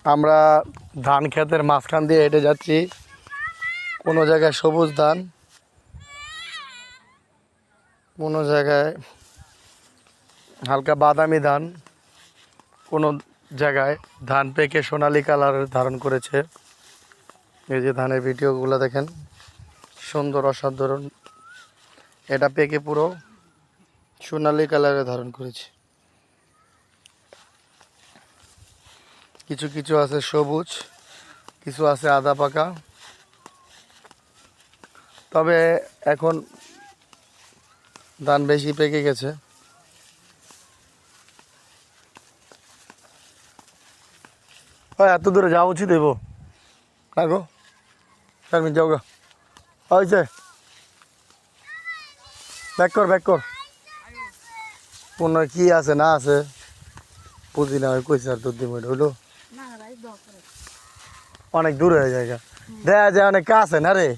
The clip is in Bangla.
আমরা ধান ক্ষেতের মাঝখান দিয়ে হেঁটে যাচ্ছি। কোনো জায়গায় সবুজ ধান, কোনো জায়গায় হালকা বাদামি ধান, কোনো জায়গায় ধান পেকে সোনালী কালার ধারণ করেছে। এই যে ধানের ভিডিওগুলো দেখেন, সুন্দর অসাধারণ। এটা পেকে পুরো সোনালী কালারে ধারণ করেছে। কিছু কিছু আছে সবুজ, কিছু আছে আদা পাকা। তবে এখন ধান বেশি পেকে গেছে। এত দূরে যাওয়া উচিত হইব না গো? মিনিট যাও গো, হয়েছে। ব্যাক কর। কোনো কি আছে না আছে বুঝি না, ওই কইছে আর দুধ দিব হইলো। অনেক দূর হয়ে যায়, দেখা যায় অনেক কাছে না রে।